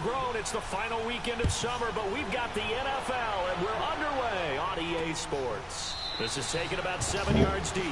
grown. It's the final weekend of summer, but we've got the NFL, and we're underway on EA Sports. This is taken about 7 yards deep.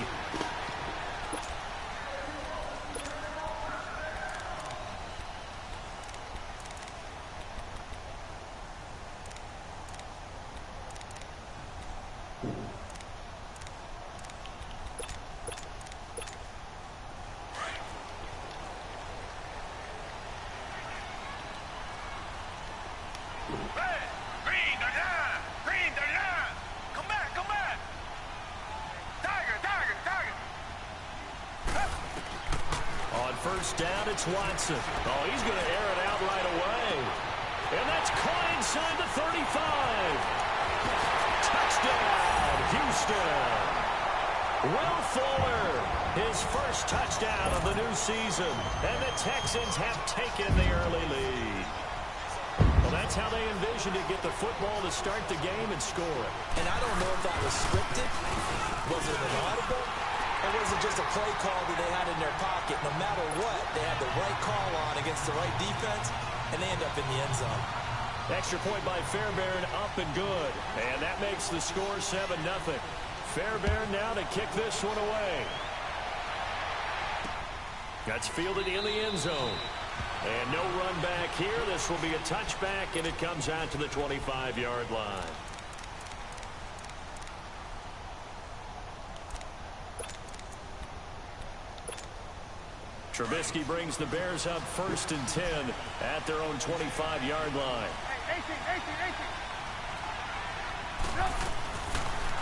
First down, it's Watson. Oh, he's going to air it out right away. And that's caught inside the 35. Touchdown, Houston. Will Fuller, his first touchdown of the new season. And the Texans have taken the early lead. Well, that's how they envisioned to get the football to start the game and score it. And I don't know if that was scripted. Was it an audible? Or was it just a play call that they had in their pocket? No matter what, they had the right call on against the right defense, and they end up in the end zone. Extra point by Fairbairn, up and good. And that makes the score 7-0. Fairbairn now to kick this one away. That's fielded in the end zone. And no run back here. This will be a touchback, and it comes out to the 25-yard line. Trubisky brings the Bears up 1st and 10 at their own 25-yard line.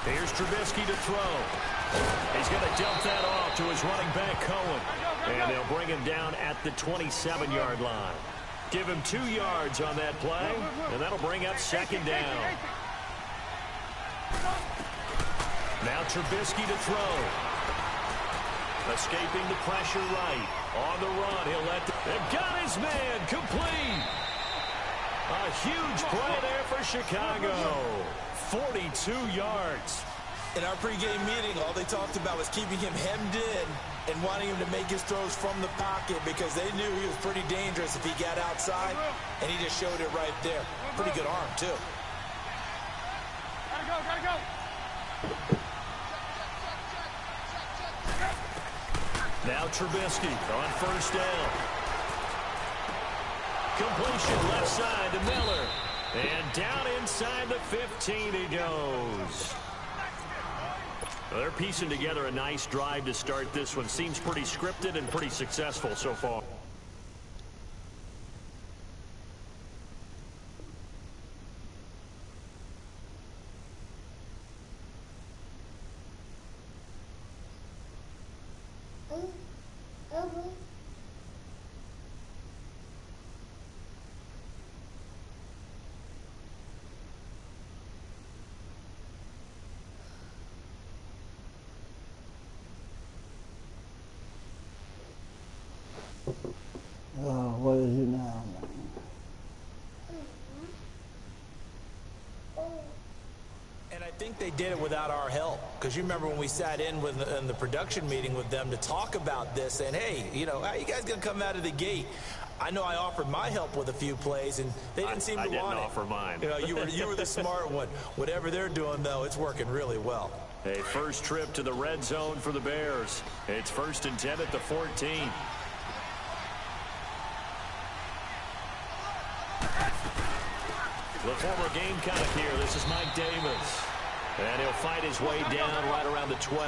Here's Trubisky to throw. He's going to dump that off to his running back, Cohen. And they'll bring him down at the 27-yard line. Give him 2 yards on that play, and that'll bring up 2nd down. Now Trubisky to throw. Escaping the pressure right. On the run, he'll let... They've got his man complete. A huge play there for Chicago. 42 yards. In our pregame meeting, all they talked about was keeping him hemmed in and wanting him to make his throws from the pocket because they knew he was pretty dangerous if he got outside, and he just showed it right there. Pretty good arm, too. Gotta go. Now Trubisky on 1st down. Completion left side to Miller. And down inside the 15 he goes. Well, they're piecing together a nice drive to start this one. Seems pretty scripted and pretty successful so far. What is it now? And I think they did it without our help. Because you remember when we sat in the production meeting with them to talk about this, and hey, you know, how you guys going to come out of the gate? I know I offered my help with a few plays, and they didn't seem to want it. I didn't offer mine. You know, you were the smart one. Whatever they're doing, though, it's working really well. A first trip to the red zone for the Bears. It's 1st and 10 at the 14. The former Gamecock here. This is Mike Davis. And he'll fight his way down right around the 12.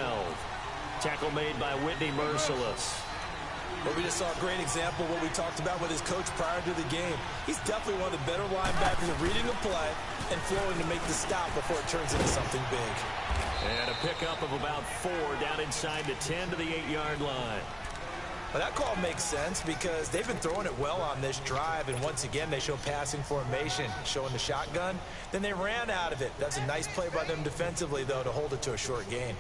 Tackle made by Whitney Merciless. Well, we just saw a great example of what we talked about with his coach prior to the game. He's definitely one of the better linebackers at reading a play and flowing to make the stop before it turns into something big. And a pickup of about 4 down inside the 10 to the 8-yard line. Well, that call makes sense because they've been throwing it well on this drive, and once again they show passing formation, showing the shotgun. Then they ran out of it. That's a nice play by them defensively, though, to hold it to a short gain.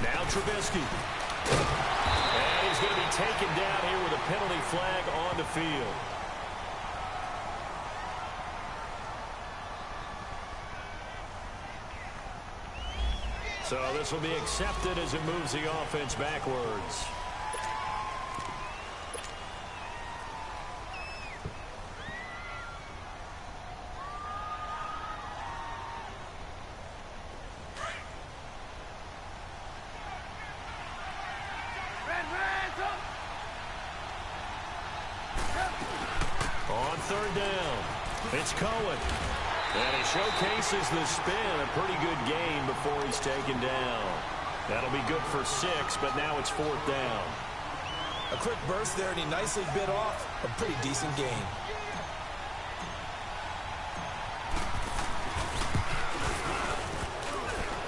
Now Trubisky. And he's going to be taken down here with a penalty flag on the field. So this will be accepted as it moves the offense backwards. On third down, it's Cohen. And he showcases the spin, a pretty good gain before he's taken down. That'll be good for 6, but now it's 4th down. A quick burst there, and he nicely bit off a pretty decent gain.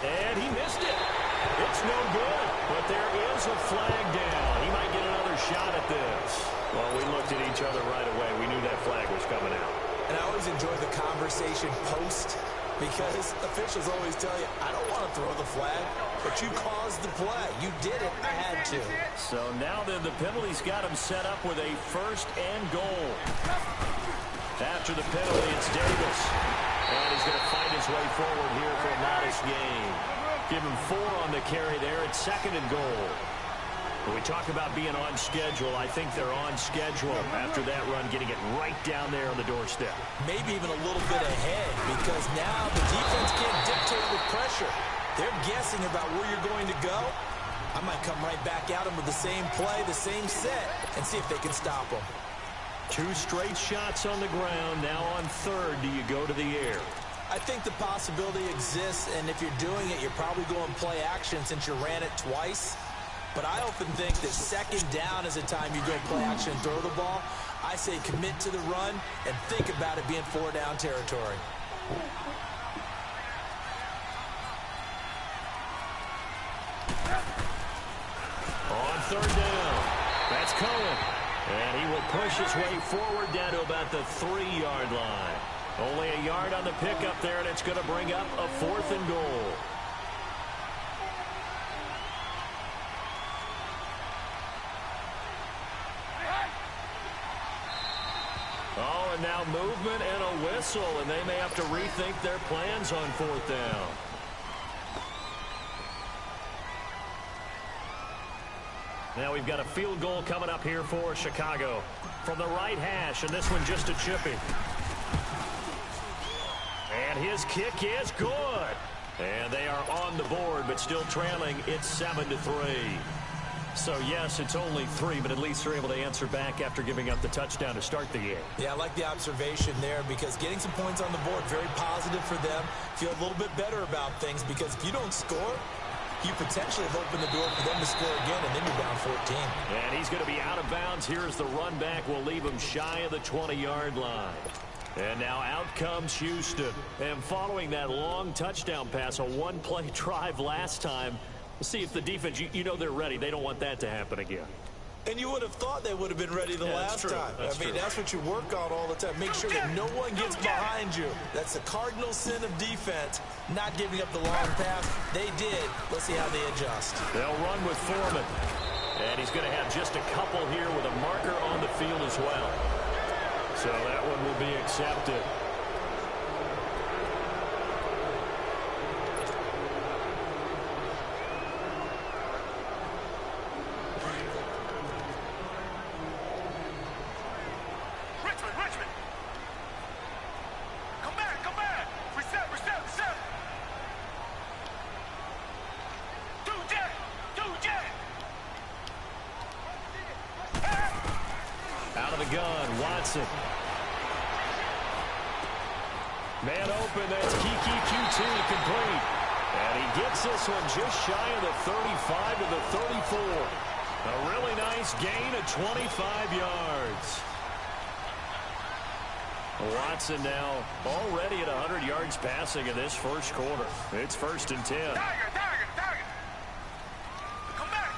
And he missed it. It's no good, but there is a flag down. He might get another shot at this. Well, we looked at each other right away. We knew that flag was coming out. And I always enjoy the conversation post because officials always tell you, I don't want to throw the flag, but you caused the play. You did it. I had to. So now then the penalty's got him set up with a 1st and goal. After the penalty, it's Davis. And he's going to fight his way forward here for a modest gain. Give him 4 on the carry there. It's 2nd and goal. When we talk about being on schedule, I think they're on schedule after that run, getting it right down there on the doorstep. Maybe even a little bit ahead because now the defense can't dictate with pressure. They're guessing about where you're going to go. I might come right back at them with the same play, the same set, and see if they can stop them. 2 straight shots on the ground. Now on 3rd, do you go to the air? I think the possibility exists, and if you're doing it, you're probably going play action since you ran it twice. But I often think that 2nd down is a time you go play action and throw the ball. I say commit to the run and think about it being 4-down territory. On 3rd down, that's Cohen. And he will push his way forward down to about the 3-yard line. Only a yard on the pickup there, and it's going to bring up a 4th and goal. Oh, and now movement and a whistle, and they may have to rethink their plans on 4th down. Now we've got a field goal coming up here for Chicago from the right hash, and this one just a chipping. And his kick is good. And they are on the board, but still trailing. It's 7-3. So, yes, it's only 3, but at least they're able to answer back after giving up the touchdown to start the game. Yeah, I like the observation there because getting some points on the board, very positive for them. Feel a little bit better about things because if you don't score, you potentially have opened the door for them to score again, and then you're down 14. And he's going to be out of bounds. Here's the run back. We'll leave him shy of the 20-yard line. And now out comes Houston. And following that long touchdown pass, a one-play drive last time, we'll see if the defense, you know they're ready. They don't want that to happen again. And you would have thought they would have been ready the last time. I mean, that's what you work on all the time. Make sure that no one gets behind you. That's the cardinal sin of defense, not giving up the long pass. They did. Let's see how they adjust. They'll run with Foreman. And he's going to have just a couple here with a marker on the field as well. So that one will be accepted. Richmond! Come back! Reset! 2J! Out of the gun, Watson. Man open, that's Kiki QT complete. And he gets this one just shy of the 35 to the 34. A really nice gain of 25 yards. Watson now already at 100 yards passing in this first quarter. It's 1st and 10. Tiger! Come back!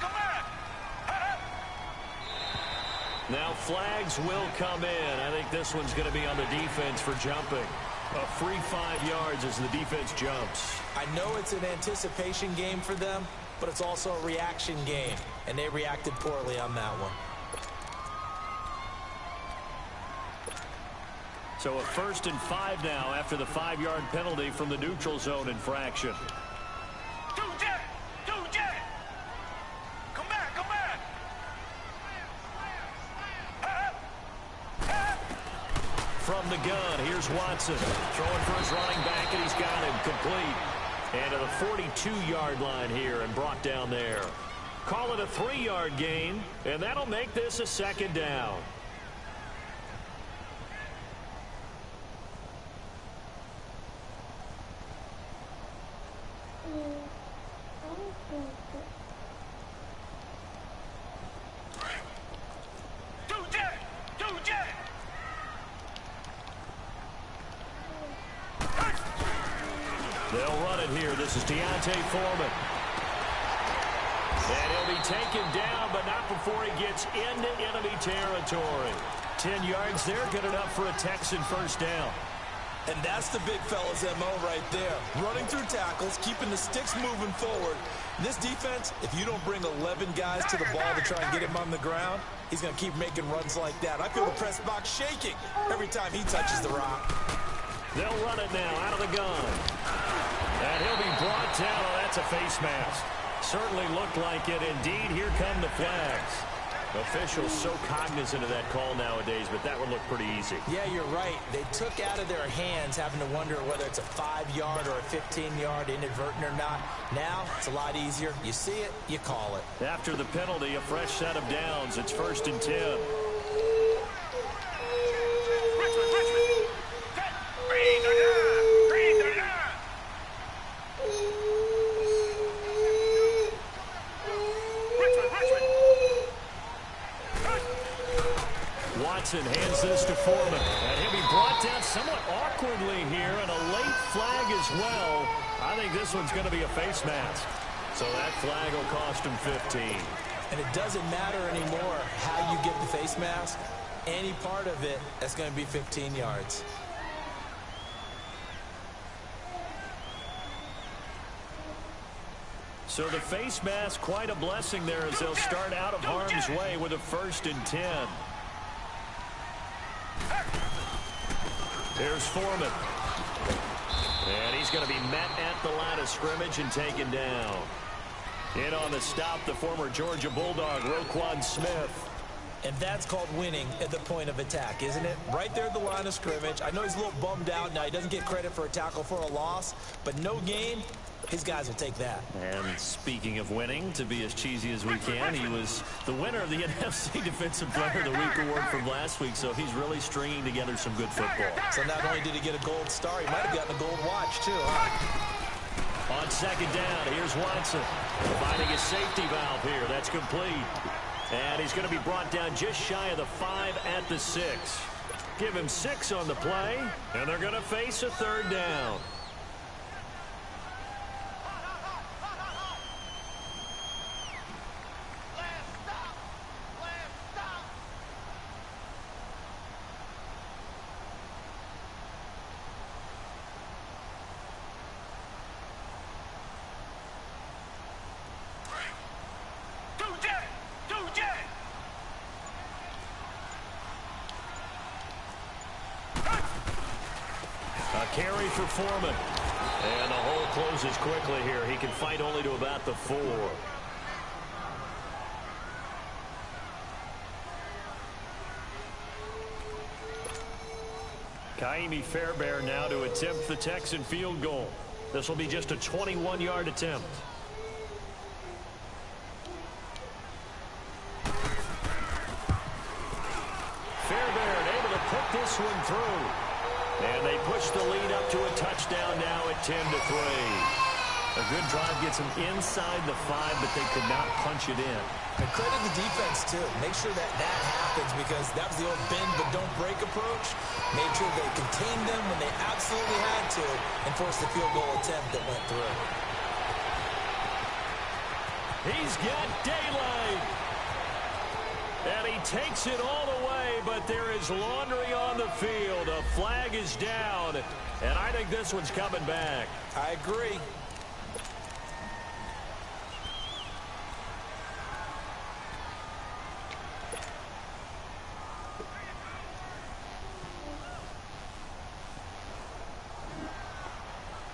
Now flags will come in. I think this one's going to be on the defense for jumping. A free 5 yards as the defense jumps. I know it's an anticipation game for them, but it's also a reaction game, and they reacted poorly on that one. So a 1st and 5 now after the 5-yard penalty from the neutral zone infraction. 2J! the gun. Here's Watson throwing for his running back, and he's got him complete. And to the 42-yard line here and brought down there. Call it a 3-yard gain, and that'll make this a second down. They'll run it here. This is Deontay Foreman. And he'll be taken down, but not before he gets into enemy territory. 10 yards there, good enough for a Texan first down. And that's the big fella's MO right there. Running through tackles, keeping the sticks moving forward. This defense, if you don't bring 11 guys to the ball to try and get him on the ground, he's going to keep making runs like that. I feel the press box shaking every time he touches the rock. They'll run it now out of the gun. And he'll be brought down. Oh, that's a face mask. Certainly looked like it. Indeed, here come the flags. Officials so cognizant of that call nowadays, but that would look pretty easy. Yeah, you're right. They took out of their hands having to wonder whether it's a 5-yard or a 15-yard inadvertent or not. Now, it's a lot easier. You see it, you call it. After the penalty, a fresh set of downs. It's 1st and 10. Watson hands this to Foreman, and he'll be brought down somewhat awkwardly here, and a late flag as well. I think this one's going to be a face mask. So that flag will cost him 15. And it doesn't matter anymore how you get the face mask. Any part of it, that's going to be 15 yards. So the face mask, quite a blessing there as they'll start out of harm's way with a 1st and 10. Here's Foreman. And he's going to be met at the line of scrimmage and taken down. In on the stop, the former Georgia Bulldog, Roquan Smith. And that's called winning at the point of attack, isn't it? Right there at the line of scrimmage. I know he's a little bummed out now. He doesn't get credit for a tackle for a loss, but no gain, his guys will take that. And speaking of winning, to be as cheesy as we can, he was the winner of the NFC Defensive Player of the Week award from last week, so he's really stringing together some good football. So not only did he get a gold star, he might have gotten a gold watch, too, huh? On second down, here's Watson. Finding his safety valve here. That's complete. And he's going to be brought down just shy of the 5 at the 6. Give him 6 on the play, and they're going to face a 3rd down. Carry for Foreman. And the hole closes quickly here. He can fight only to about the 4. Kaimi Fairbairn now to attempt the Texan field goal. This will be just a 21-yard attempt. Fairbairn able to put this one through. And they push the lead up to a touchdown now at 10-3. A good drive gets them inside the 5, but they could not punch it in. And credit the defense, too. Make sure that happens because that was the old bend but don't break approach. Made sure they contained them when they absolutely had to and forced the field goal attempt that went through. He's got daylight. And he takes it all the way, but there is laundry on the field. A flag is down, and I think this one's coming back. I agree.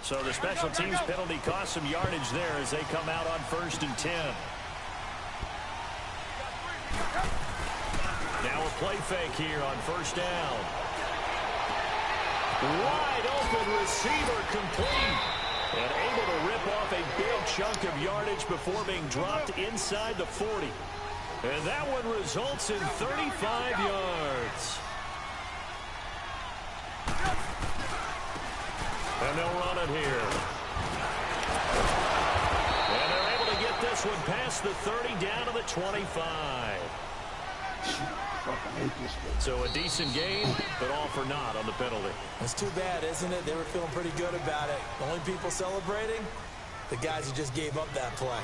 So the special teams penalty cost some yardage there as they come out on 1st and 10. Now a play fake here on 1st down. Wide open receiver complete. And able to rip off a big chunk of yardage before being dropped inside the 40. And that one results in 35 yards. And they'll run it here. And they're able to get this one past the 30 down to the 25. So a decent game, but all for naught on the penalty. It's too bad, isn't it? They were feeling pretty good about it. The only people celebrating, the guys who just gave up that play.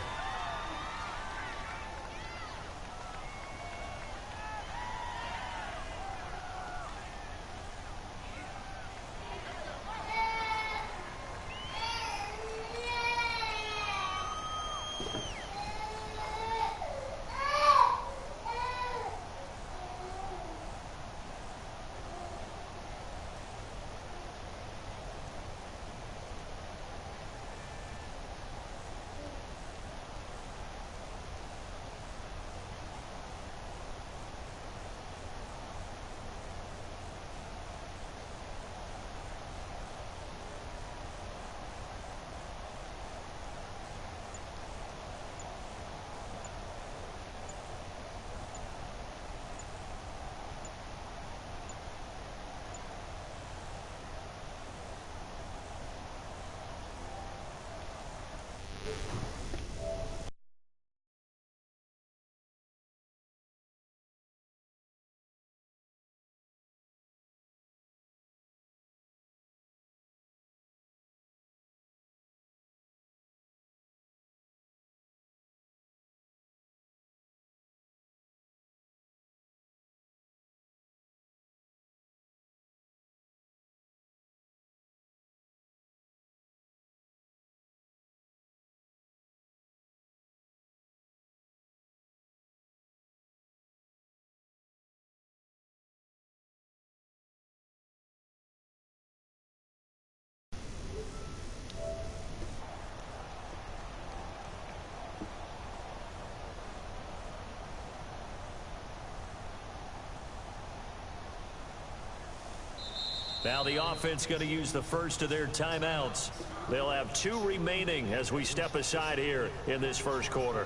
Now the offense going to use the first of their timeouts. They'll have 2 remaining as we step aside here in this first quarter.